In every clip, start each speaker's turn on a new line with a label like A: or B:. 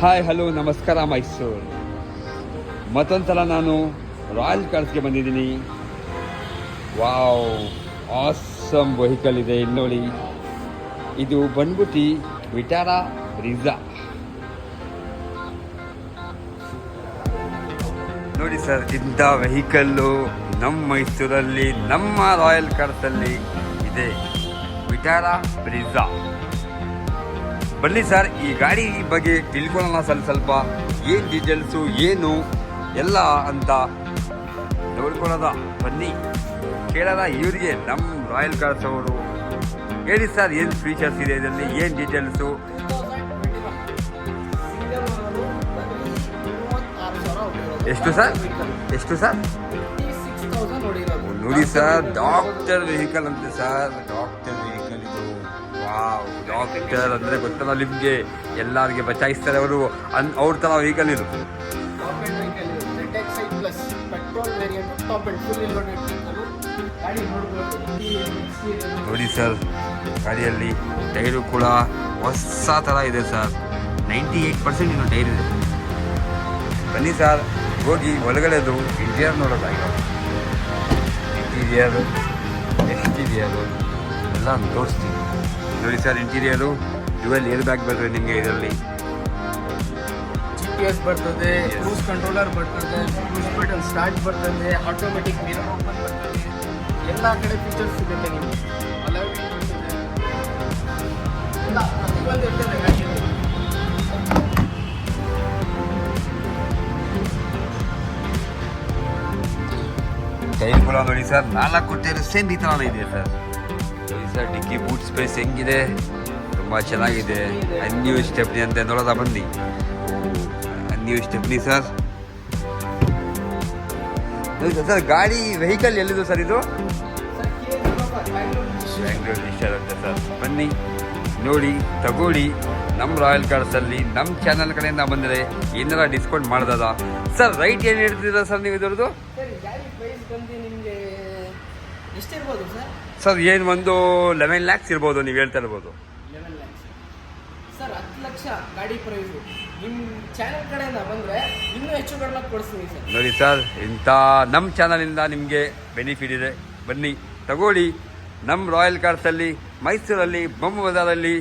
A: Hi hello ನಮಸ್ಕಾರ ಮೈಸೂರು. ಮತ್ತೊಂದು ಸಲ ನಾನು ರಾಯಲ್ ಕಾರ್ಸ್ಗೆ ಬಂದಿದ್ದೀನಿ. ವಾವ್, ಆಸಮ್ ವೆಹಿಕಲ್ ಇದೆ ಇಲ್ಲಿ ನೋಡಿ. ಇದು ಬಂದ್ಬಿಟ್ಟು ವಿಟಾರಾ ಬ್ರಿಜಾ ನೋಡಿ ಸರ್. ಇಂಥ ವೆಹಿಕಲ್ಲು ನಮ್ಮ ಮೈಸೂರಲ್ಲಿ ನಮ್ಮ ರಾಯಲ್ ಕಾರ್ಸಲ್ಲಿ ಇದೆ, ವಿಟಾರಾ ಬ್ರಿಜಾ. ಬನ್ನಿ ಸರ್, ಈ ಗಾಡಿ ಬಗ್ಗೆ ತಿಳ್ಕೊಳ್ಳೋಣ. ಸ್ವಲ್ಪ ಏನು ಡೀಟೇಲ್ಸು ಏನು ಎಲ್ಲ ಅಂತ ನೋಡ್ಕೊಳ್ಳೋದ. ಬನ್ನಿ ಕೇಳೋಣ ಇವರಿಗೆ, ನಮ್ಮ ರಾಯಲ್ ಕಾರ್ಸ್ ಅವರು. ಹೇಳಿ ಸರ್, ಏನು ಫೀಚರ್ಸ್ ಇದೆ ಇದರಲ್ಲಿ, ಏನು ಡೀಟೇಲ್ಸು? ಎಷ್ಟು ಸರ್? ನೋಡಿ ಸರ್, ಡಾಕ್ಟರ್ ವೆಹಿಕಲ್ ಅಂತೆ ಸರ್. ಡಾಕ್ಟರ್ ವೆಹಿಕಲ್ ಇದು. ವಾವ್, ಡಾಕ್ಟರ್ ಅಂದರೆ ಗೊತ್ತಲ್ಲ ನಿಮಗೆ, ಎಲ್ಲರಿಗೆ ಬಚಾಯಿಸ್ತಾರೆ ಅವರು. ಅವ್ರ ಥರ ವೆಹಿಕಲ್ ಇದು. ನೋಡಿ ಸರ್, ಗಾಡಿಯಲ್ಲಿ ಟೈರು ಕೂಡ ಹೊಸ ಥರ ಇದೆ ಸರ್. 98% ಇನ್ನು ಟೈರ್ ಇದೆ. ಬನ್ನಿ ಸರ್, ಹೋಗಿ ಒಳಗಡೆದು ಇಂಟೀರಿಯರ್ ನೋಡೋದಾಗಿ. ಇಂಟೀರಿಯರು ಎಕ್ಸ್ಟೀರಿಯರು ಎಲ್ಲ ತೋರಿಸ್ತೀನಿ. ನೋಡಿ sir, interior dual air bag ಬರ್ತದೆ ನಿಮಗೆ. ಇದರಲ್ಲಿ
B: GPS ಬರ್ತದೆ, ಕ್ರೂಸ್ ಕಂಟ್ರೋಲರ್ ಬರ್ತದೆ, ಕ್ರೂಸ್ ಬಟನ್ ಸ್ಟಾರ್ಟ್ ಬರ್ತದೆ, ಆಟೋಮೆಟಿಕ್ ಮಿರರ್ ಓಪನ್ ಬರ್ತದೆ. ಎಲ್ಲ ಕಡೆ ಫೀಚರ್ಸ್ ಸಿಗುತ್ತೆ ನಿಮಗೆ. ಅಲರ್ಟ್ ಬರ್ತದೆ, ಎಲ್ಲ ಪ್ರತಿಯೊಂದು ಇರ್ತದೆ ಗಾಡಿಯಲ್ಲಿ.
A: ಟೈರ್ ಕೂಡ ನೋಡಿ ಸರ್, 4 ಟೈರ್ ಸೇಮ್ ಈ ಥರನೇ ಇದೆ ಸರ್. ನೋಡಿ ಸರ್, ಡಿಕ್ಕಿ ಬೂಟ್ ಸ್ಪೇಸ್ ಹೆಂಗಿದೆ, ತುಂಬ ಚೆನ್ನಾಗಿದೆ. ಅನ್ಯೂ ಸ್ಟೆಪ್ನಿ ಅಂತ ನೋಡೋದ. ಬನ್ನಿ, ಅನ್ಯೂ ಸ್ಟೆಪ್ನಿ ಸರ್. ನೋಡಿ ಸರ್, ಗಾಡಿ ವೆಹಿಕಲ್ ಎಲ್ಲಿದು ಸರ್ ಇದು? ಬ್ಯಾಂಗ್ಳೂರ್ ರಿಜಿಸ್ಟರ್ ಅಂತ ಸರ್. ಬನ್ನಿ ನೋಡಿ, ತಗೊಳ್ಳಿ. ನಮ್ಮ ರಾಯಲ್ ಕಾರ್ಸಲ್ಲಿ ನಮ್ಮ ಚಾನಲ್ ಕಡೆಯಿಂದ ಬಂದರೆ ಏನಾರ ಡಿಸ್ಕೌಂಟ್ ಮಾಡ್ದದ ಸರ್? ರೈಟ್ ಏನು ಹೇಳ್ತಿದ್ದೀರಾ ಸರ್ ನೀವು ಇದ್ರದ್ದು? ಸರ್ ಏನು ಒಂದು 11 lakhs ಇರ್ಬೋದು, ನೀವು ಹೇಳ್ತಾ ಇರ್ಬೋದು.
B: 11 lakhs ಸರ್, 10 ಲಕ್ಷ ಗಾಡಿ ಪ್ರೈಸು. ನಿಮ್ಮ ಚಾನಲ್ ಕಡೆಯಿಂದ ಬಂದರೆ ಇನ್ನೂ ಹೆಚ್ಚು ಕಡಿಮೆ ಕೊಡಿಸ್ತೀನಿ ಸರ್.
A: ನೋಡಿ ಸರ್, ಇಂಥ ನಮ್ಮ ಚಾನಲಿಂದ ನಿಮಗೆ ಬೆನಿಫಿಟ್ ಇದೆ. ಬನ್ನಿ ತಗೊಳ್ಳಿ. ನಮ್ಮ ರಾಯಲ್ ಕಾರ್ಸಲ್ಲಿ ಮೈಸೂರಲ್ಲಿ ಬೊಮ್ಮ ಬಜಾರಲ್ಲಿ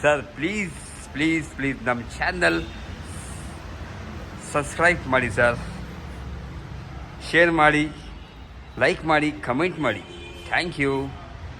A: ಸರ್. ಪ್ಲೀಸ್ ಪ್ಲೀಸ್ ಪ್ಲೀಸ್ ನಮ್ಮ ಚಾನಲ್ ಸಬ್ಸ್ಕ್ರೈಬ್ ಮಾಡಿ ಸರ್, ಶೇರ್ ಮಾಡಿ, ಲೈಕ್ ಮಾಡಿ, ಕಮೆಂಟ್ ಮಾಡಿ. Thank you.